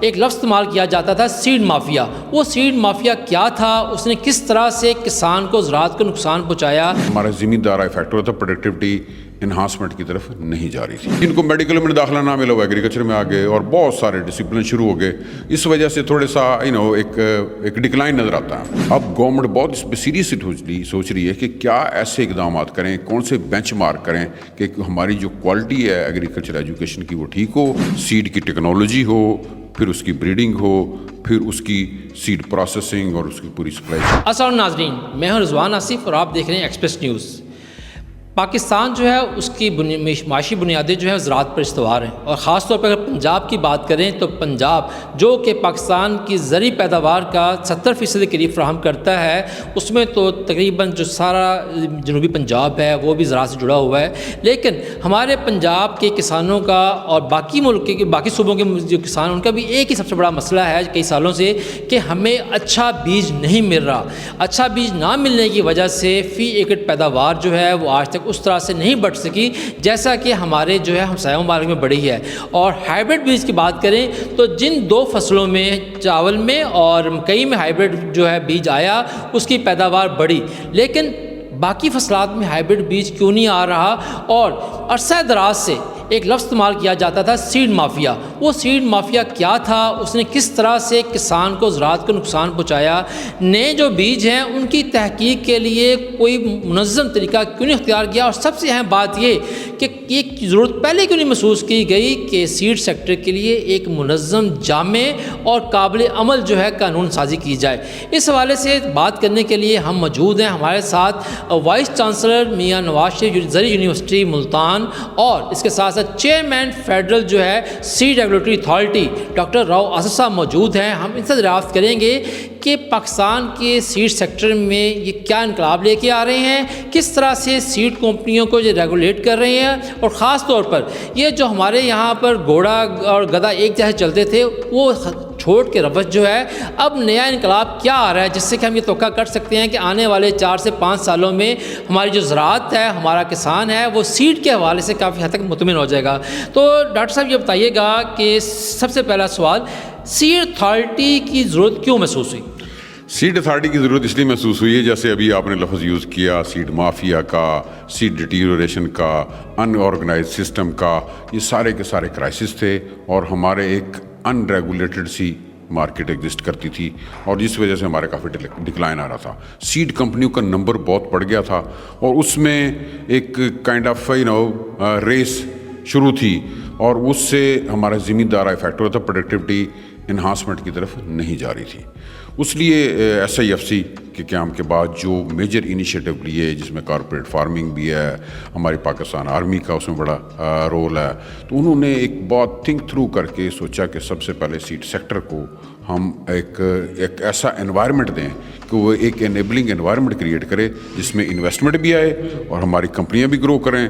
ایک لفظ استعمال کیا جاتا تھا سیڈ مافیا. وہ سیڈ مافیا کیا تھا, اس نے کس طرح سے کسان کو زراعت کو نقصان پہنچایا. ہمارا زمیندار افیکٹ ہوا تھا, پروڈکٹیوٹی انہانسمنٹ کی طرف نہیں جا رہی تھی. جن کو میڈیکل میں داخلہ نہ ملا وہ ایگریکلچر میں آ گئے اور بہت سارے ڈسپلن شروع ہو گئے. اس وجہ سے تھوڑے سا ایک ڈکلائن نظر آتا ہے. اب گورنمنٹ بہت اس پہ سیریسلی سوچ رہی ہے کہ کیا ایسے اقدامات کریں, کون سے بینچ مارک کریں کہ ہماری جو کوالٹی ہے ایگریکلچر ایجوکیشن کی وہ ٹھیک ہو, سیڈ کی ٹیکنالوجی ہو, پھر اس کی بریڈنگ ہو, پھر اس کی سیڈ پروسیسنگ اور اس کی پوری سپلائی. السلام ناظرین, میں ہوں رضوان آصف اور آپ دیکھ رہے ہیں ایکسپریس نیوز. پاکستان جو ہے اس کی معاشی بنیادیں جو ہے زراعت پر استوار ہیں, اور خاص طور پر اگر پنجاب کی بات کریں تو پنجاب جو کہ پاکستان کی زرعی پیداوار کا 70% کے قریب فراہم کرتا ہے, اس میں تو تقریباً جو سارا جنوبی پنجاب ہے وہ بھی زراعت سے جڑا ہوا ہے. لیکن ہمارے پنجاب کے کسانوں کا اور باقی ملک کے باقی صوبوں کے جو کسان, ان کا بھی ایک ہی سب سے بڑا مسئلہ ہے کئی سالوں سے کہ ہمیں اچھا بیج نہیں مل رہا. اچھا بیج نہ ملنے کی وجہ سے فی ایکڑ پیداوار جو ہے وہ آج تک اس طرح سے نہیں بڑھ سکی جیسا کہ ہمارے جو ہے ہمسایہ ممالک میں بڑھی ہے. اور ہائیبرڈ بیج کی بات کریں تو جن 2 فصلوں میں چاول میں اور مکئی میں ہائیبرڈ جو ہے بیج آیا اس کی پیداوار بڑھی, لیکن باقی فصلات میں ہائیبرڈ بیج کیوں نہیں آ رہا. اور عرصہ دراز سے ایک لفظ استعمال کیا جاتا تھا سیڈ مافیا. وہ سیڈ مافیا کیا تھا, اس نے کس طرح سے کسان کو زراعت کو نقصان پہنچایا. نئے جو بیج ہیں ان کی تحقیق کے لیے کوئی منظم طریقہ کیوں نہیں اختیار کیا. اور سب سے اہم بات یہ کہ ایک ضرورت پہلے کیوں نہیں محسوس کی گئی کہ سیڈ سیکٹر کے لیے ایک منظم, جامع اور قابل عمل جو ہے قانون سازی کی جائے. اس حوالے سے بات کرنے کے لیے ہم موجود ہیں. ہمارے ساتھ وائس چانسلر میاں نواز شریف زرعی یونیورسٹی ملتان اور اس کے ساتھ چیئرمین فیڈرل جو ہے seed regulatory authority doctor Rao Asif صاحب موجود ہیں. ہم ان سے دریافت کریں گے کہ پاکستان کے سیڈ سیکٹر میں یہ کیا انقلاب لے کے آ رہے ہیں, کس طرح سے سیڈ کمپنیوں کو یہ ریگولیٹ کر رہے ہیں, اور خاص طور پر یہ جو ہمارے یہاں پر گھوڑا اور گدھا ایک جیسے چلتے تھے وہ چھوڑ کے روش جو ہے اب نیا انقلاب کیا آ رہا ہے, جس سے کہ ہم یہ توقع کر سکتے ہیں کہ آنے والے 4 سے 5 سالوں میں ہماری جو زراعت ہے, ہمارا کسان ہے, وہ سیڈ کے حوالے سے کافی حد تک مطمئن ہو جائے گا. تو ڈاکٹر صاحب یہ بتائیے گا کہ سب سے پہلا سوال, سیڈ اتھارٹی کی ضرورت کیوں محسوس ہوئی؟ سیڈ اتھارٹی کی ضرورت اس لیے محسوس ہوئی ہے جیسے ابھی آپ نے لفظ یوز کیا, سیڈ مافیا کا, سیڈ ڈیٹیریوریشن کا, ان آرگنائز سسٹم کا, یہ سارے کے سارے کرائسس تھے اور ہمارے ایک ان ریگولیٹڈ سی مارکیٹ ایگزسٹ کرتی تھی اور جس وجہ سے ہمارے کافی ڈکلائن آ رہا تھا. سیڈ کمپنیوں کا نمبر بہت بڑھ گیا تھا اور اس میں ایک کائنڈ آف ریس شروع تھی اور اس سے ہمارا زمیندار افیکٹ ہوا تھا, پروڈکٹیوٹی انہانسمنٹ کی طرف نہیں جا رہی تھی. اس لیے ایس آئی ایف سی کے قیام کے بعد جو میجر انیشیٹو لیے جس میں کارپوریٹ فارمنگ بھی ہے, ہماری پاکستان آرمی کا اس میں بڑا رول ہے, تو انہوں نے ایک بہت تھنک تھرو کر کے سوچا کہ سب سے پہلے سیڈ سیکٹر کو ہم ایک ایسا انوائرمنٹ دیں کہ وہ ایک انیبلنگ انوائرمنٹ کریٹ کرے جس میں انویسٹمنٹ بھی آئے اور ہماری کمپنیاں بھی گرو کریں,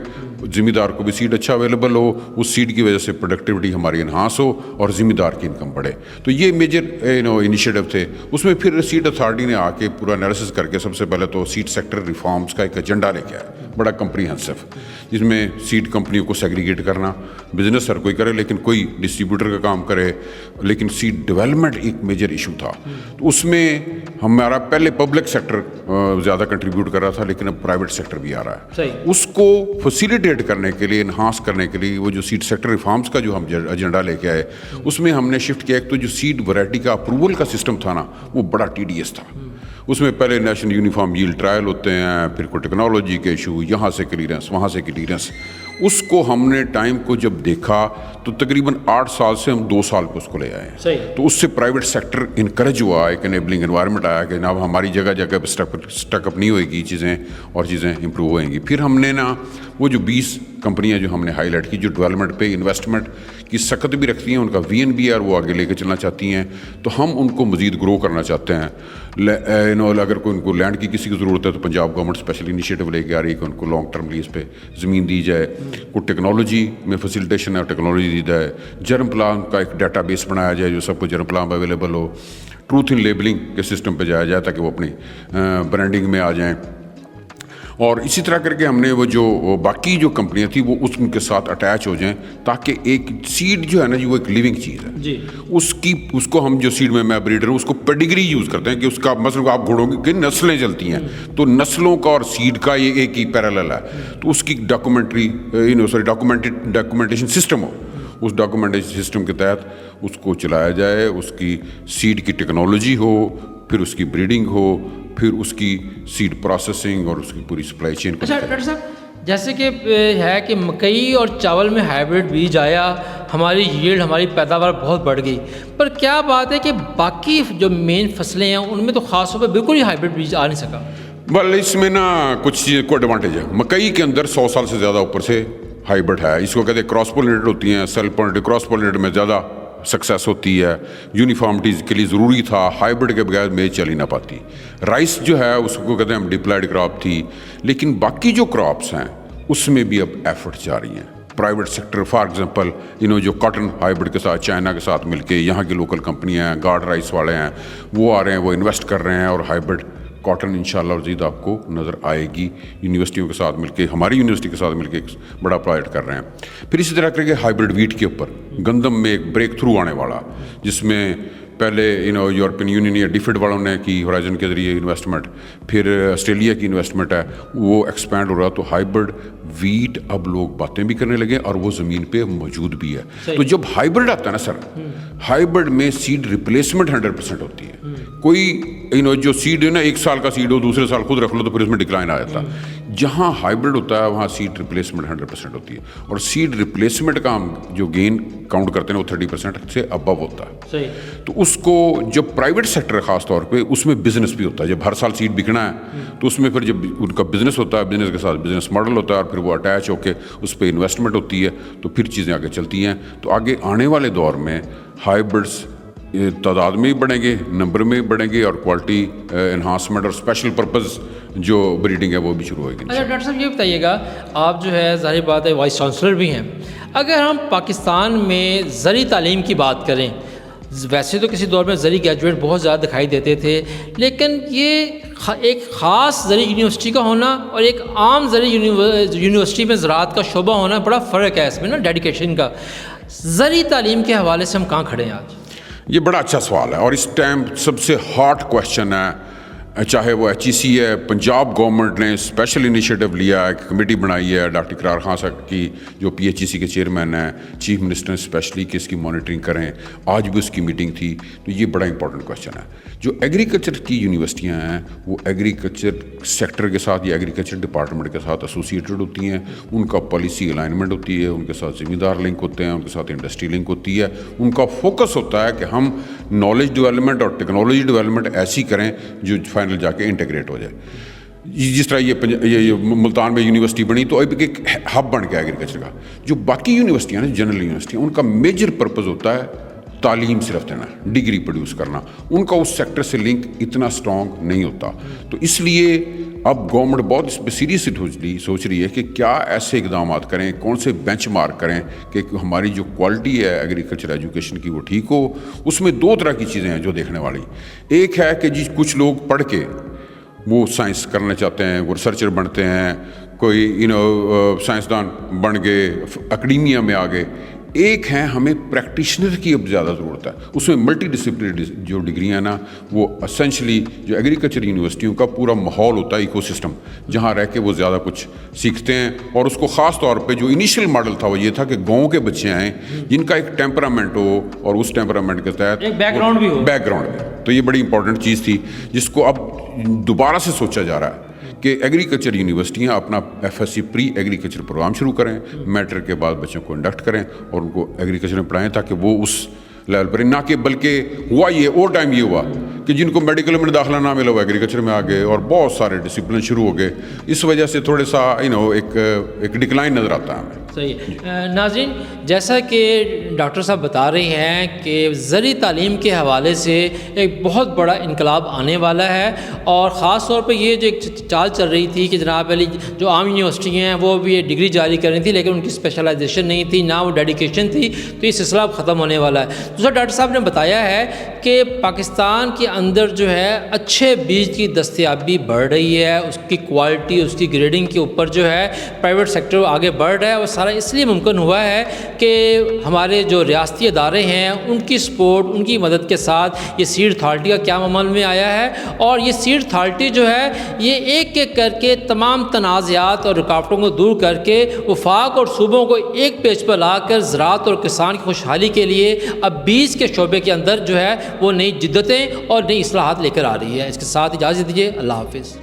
ذمہ کو بھی سیڈ اچھا اویلیبل ہو, اس سیڈ کی وجہ سے پروڈکٹیوٹی ہماری انہانس ہو اور ذمہ دار کی انکم بڑھے. تو یہ میجر انیشیٹو تھے. اس میں پھر سیڈ اتھارٹی نے آ کے پورا انالیسس کر کے سب سے پہلے تو سیڈ سیکٹر ریفارمز کا ایک ایجنڈا لے کے آیا, بڑا کمپریہنسو, جس میں سیڈ کمپنیوں کو سیگریگیٹ کرنا, بزنس ہر کوئی کرے لیکن کوئی ڈسٹریبیوٹر کا کام کرے, لیکن سیڈ ڈیولپمنٹ ایک میجر ایشو تھا. تو اس میں ہمارا پہلے پبلک سیکٹر زیادہ کنٹریبیوٹ کر رہا تھا لیکن اب پرائیویٹ سیکٹر بھی آ رہا ہے. اس کو فیسیلیٹیٹ کرنے کے لیے, انہانس کرنے کے لیے وہ جو سیڈ سیکٹر ریفارمز کا جو ہم ایجنڈا لے کے آئے اس میں ہم نے شفٹ کیا. ایک تو جو سیڈ ورائٹی کا اپروول کا سسٹم تھا نا وہ بڑا ٹی ڈی ایس تھا. اس میں پہلے نیشنل یونیفارم ییلڈ ٹرائل ہوتے ہیں, پھر کوئی ٹیکنالوجی کے ایشو, یہاں سے کلیئرنس وہاں سے کلیئرنس. اس کو ہم نے ٹائم کو جب دیکھا تو تقریباً 8 سال سے ہم 2 سال پہ اس کو لے آئے ہیں. تو اس سے پرائیویٹ سیکٹر انکریج ہوا, ایک انیبلنگ انوائرمنٹ آیا کہ جناب ہماری جگہ جگہ پہ اسٹک اپ نہیں ہوئے گی چیزیں اور چیزیں امپروو ہوئیں گی. پھر ہم نے نا وہ جو 20 کمپنیاں جو ہم نے ہائی لائٹ کی جو ڈیولپمنٹ پہ انویسٹمنٹ کی سخت بھی رکھتی ہیں, ان کا وی این بی آر وہ آگے لے کے چلنا چاہتی ہیں, تو ہم ان کو مزید گرو کرنا چاہتے ہیں. اگر کوئی ان کو لینڈ کی کسی کی ضرورت ہے تو پنجاب گورنمنٹ اسپیشل انیشیٹو لے کے آ رہی ہے کہ ان کو لانگ ٹرم لیز پہ زمین دی جائے. کوئی ٹیکنالوجی میں فیسیلیٹیشن ہے, ٹیکنالوجی دی جائے. جرم پلان کا ایک ڈیٹا بیس بنایا جائے جو سب کو جرم پلان اویلیبل ہو. ٹروتھ ان لیبلنگ کے سسٹم پہ جایا جائے تاکہ وہ اپنی برانڈنگ میں آ جائیں. اور اسی طرح کر کے ہم نے وہ جو باقی جو کمپنیاں تھیں وہ ان کے ساتھ اٹیچ ہو جائیں تاکہ ایک سیڈ جو ہے نا جی وہ ایک لیونگ چیز ہے جی اس کو ہم جو سیڈ میں بریڈر ہوں اس کو پیڈیگری یوز کرتے ہیں کہ اس کا مثلا آپ گھوڑوں کی نسلیں چلتی ہیں تو نسلوں کا اور سیڈ کا یہ ایک ہی پیرالل ہے تو اس کی ڈاکومنٹیشن سسٹم ہو اس ڈاکومنٹیشن سسٹم کے تحت اس کو چلایا جائے اس کی سیڈ کی ٹیکنالوجی ہو پھر اس کی بریڈنگ ہو پھر اس کی سیڈ پروسیسنگ اور اس کی پوری سپلائی چین کو. اچھا ڈاکٹر صاحب جیسے کہ ہے کہ مکئی اور چاول میں ہائیبرڈ بیج آیا ہماری ییلڈ ہماری پیداوار بہت بڑھ گئی پر کیا بات ہے کہ باقی جو مین فصلیں ہیں ان میں تو خاص طور پہ بالکل ہی ہائیبرڈ بیج آ نہیں سکا. بل اس میں نا کچھ چیز کو ایڈوانٹیج ہے. مکئی کے اندر 100 سال سے زیادہ اوپر سے ہائیبرڈ ہے. اس کو کہتے ہیں کراس پولینیٹڈ ہوتی ہیں. سیل پولینیٹڈ کراس پولینیٹڈ میں زیادہ سکسیس ہوتی ہے. یونیفارمٹیز کے لیے ضروری تھا. ہائیبرڈ کے بغیر میز چل ہی نہ پاتی. رائس جو ہے اس کو کہتے ہیں ہم ڈپلائڈ کراپ تھی. لیکن باقی جو کراپس ہیں اس میں بھی اب ایفرٹ جاری ہیں. پرائیویٹ سیکٹر فار ایگزامپل جو کاٹن ہائیبرڈ کے ساتھ چائنا کے ساتھ مل کے یہاں کی لوکل کمپنیاں ہیں گارڈ رائس والے ہیں وہ آ رہے ہیں وہ انویسٹ کر رہے ہیں اور ہائیبرڈ کاٹن انشاءاللہ مزید آپ کو نظر آئے گی. یونیورسٹیوں کے ساتھ مل کے ہماری یونیورسٹی کے ساتھ مل کے ایک بڑا پروجیکٹ کر رہے ہیں. پھر اسی طرح کر کے ہائیبرڈ ویٹ کے اوپر گندم میں ایک بریک تھرو آنے والا جس میں پہلے یورپین یونین یا ڈیفڈ والوں نے کی ہورائزن کے ذریعے انویسٹمنٹ پھر آسٹریلیا کی انویسٹمنٹ ہے وہ ایکسپینڈ ہو رہا. تو ہائیبرڈ ویٹ اب لوگ باتیں بھی کرنے لگے اور وہ زمین پہ موجود بھی ہے. تو جب ہائیبرڈ آتا ہے نا سر ہائیبرڈ میں سیڈ ریپلیسمنٹ 100% ہوتی ہے. کوئی جو سیڈ ہے نا ایک سال کا سیڈ ہو دوسرے سال خود رکھ لو تو پھر اس میں ڈکلائن آ جاتا. جہاں ہائیبرڈ ہوتا ہے وہاں سیڈ ریپلیسمنٹ 100% ہوتی ہے. اور سیڈ ریپلیسمنٹ کا ہم جو گین کاؤنٹ کرتے ہیں وہ 30% سے ابو ہوتا ہے. تو اس کو جب پرائیویٹ سیکٹر خاص طور پہ اس میں بزنس بھی ہوتا ہے. جب ہر سال سیڈ بکنا ہے تو اس میں پھر جب ان کا بزنس ہوتا ہے بزنس کے ساتھ بزنس ماڈل ہوتا ہے اور پھر وہ اٹیچ ہو کے اس پہ انویسٹمنٹ ہوتی ہے تو پھر چیزیں آگے چلتی ہیں. تو آگے آنے والے دور میں ہائیبرڈس تعداد میں بھی بڑھیں گے نمبر میں بھی بڑھیں گے اور کوالٹی انہانسمنٹ اور اسپیشل پرپز جو بریڈنگ ہے وہ بھی شروع ہوئے گی. اچھا ڈاکٹر صاحب یہ بتائیے گا آپ جو ہے ظاہر بات ہے وائس چانسلر بھی ہیں. اگر ہم پاکستان میں زرعی تعلیم کی بات کریں ویسے تو کسی دور میں زرعی گریجویٹ بہت زیادہ دکھائی دیتے تھے لیکن یہ ایک خاص زرعی یونیورسٹی کا ہونا اور ایک عام زرعی یونیورسٹی میں زراعت کا شعبہ ہونا بڑا فرق ہے اس میں نا ڈیڈیکیشن کا. زرعی تعلیم کے حوالے سے ہم کہاں کھڑے ہیں آج؟ یہ بڑا اچھا سوال ہے اور اس ٹائم سب سے ہاٹ کویشچن ہے. چاہے وہ ایچ ای سی ہے پنجاب گورنمنٹ نے اسپیشل انیشیٹو لیا ہے کمیٹی بنائی ہے ڈاکٹر اقرار خان صاحب کی جو پی ایچ ای سی کے چیئرمین ہیں چیف منسٹر اسپیشلی کہ اس کی مانیٹرنگ کریں. آج بھی اس کی میٹنگ تھی. تو یہ بڑا امپورٹنٹ کویشچن ہے. جو ایگریکلچر کی یونیورسٹیاں ہیں وہ ایگریکلچر سیکٹر کے ساتھ یا ایگریکلچر ڈپارٹمنٹ کے ساتھ ایسوسیٹڈ ہوتی ہیں. ان کا پالیسی الائنمنٹ ہوتی ہے ان کے ساتھ ذمہ دار لنک ہوتے ہیں ان کے ساتھ انڈسٹری لنک ہوتی ہے. ان کا فوکس ہوتا ہے کہ ہم نالج ڈیولپمنٹ اور ٹیکنالوجی ڈیولپمنٹ ایسی کریں جو فائنل جا کے انٹیگریٹ ہو جائے. جس طرح یہ ملتان میں یونیورسٹی بنی تو اب ایک ہب بن گیا ایگریکلچر کا. جو باقی یونیورسٹیاں ہیں جنرل یونیورسٹیاں ان کا میجر پرپز ہوتا ہے تعلیم صرف دینا ڈگری پروڈیوس کرنا. ان کا اس سیکٹر سے لنک اتنا اسٹرانگ نہیں ہوتا. تو اس لیے اب گورنمنٹ بہت اس پہ سیریسلی سوچ رہی ہے کہ کیا ایسے اقدامات کریں کون سے بینچ مارک کریں کہ ہماری جو کوالٹی ہے ایگریکلچر ایجوکیشن کی وہ ٹھیک ہو. اس میں دو طرح کی چیزیں ہیں جو دیکھنے والی. ایک ہے کہ کچھ لوگ پڑھ کے وہ سائنس کرنا چاہتے ہیں وہ ریسرچر بنتے ہیں کوئی سائنسدان بن گئے اکیڈیمیا میں آ گئے. ایک ہے ہمیں پریکٹیشنر کی اب زیادہ ضرورت ہے. اس میں ملٹی ڈسپلنری جو ڈگریاں ہیں نا وہ اسینشلی جو ایگریکلچر یونیورسٹیوں کا پورا ماحول ہوتا ہے ایکو سسٹم جہاں رہ کے وہ زیادہ کچھ سیکھتے ہیں. اور اس کو خاص طور پہ جو انیشیل ماڈل تھا وہ یہ تھا کہ گاؤں کے بچے آئیں جن کا ایک ٹیمپرامنٹ ہو اور اس ٹیمپرامنٹ کے تحت بیک گراؤنڈ بھی ہو. تو یہ بڑی امپورٹنٹ چیز تھی جس کو اب دوبارہ سے سوچا جا رہا ہے کہ ایگریکلچر یونیورسٹیاں اپنا ایف ایس سی پری ایگریکلچر پروگرام شروع کریں. میٹرک کے بعد بچوں کو انڈکٹ کریں اور ان کو ایگریکلچر میں پڑھائیں تاکہ وہ اس لیول پر نہ کہ بلکہ ہوا یہ اور ٹائم یہ ہوا کہ جن کو میڈیکل میں داخلہ نہ ملا وہ ایگریکلچر میں آ گئے اور بہت سارے ڈسپلن شروع ہو گئے. اس وجہ سے تھوڑے سا ایک ڈکلائن نظر آتا ہے ہمیں. صحیح ناظرین، جیسا کہ ڈاکٹر صاحب بتا رہے ہیں کہ زرعی تعلیم کے حوالے سے ایک بہت بڑا انقلاب آنے والا ہے، اور خاص طور پہ یہ جو ایک چال چل رہی تھی کہ جناب علی جو عام یونیورسٹی ہیں وہ بھی یہ ڈگری جاری کر رہی تھی لیکن ان کی اسپیشلائزیشن نہیں تھی، نہ وہ ڈیڈیکیشن تھی، تو یہ سلسلہ اب ختم ہونے والا ہے۔ دوسرا ڈاکٹر صاحب نے بتایا ہے کہ پاکستان کے اندر جو ہے اچھے بیج کی دستیابی بڑھ رہی ہے، اس کی کوالٹی، اس کی گریڈنگ کے اوپر جو ہے پرائیویٹ سیکٹر آگے بڑھ رہا ہے، اور سارا اس لیے ممکن ہوا ہے کہ ہمارے جو ریاستی ادارے ہیں ان کی سپورٹ، ان کی مدد کے ساتھ یہ سیڈ اتھارٹی کا قیام عمل میں آیا ہے، اور یہ سیڈ اتھارٹی جو ہے یہ ایک ایک کر کے تمام تنازعات اور رکاوٹوں کو دور کر کے وفاق اور صوبوں کو ایک پیج پر لا کر زراعت اور کسان کی خوشحالی کے لیے اب بیج کے شعبے کے اندر جو ہے وہ نئی جدتیں اور نئی اصلاحات لے کر آ رہی ہے۔ اس کے ساتھ اجازت دیجیے، اللہ حافظ۔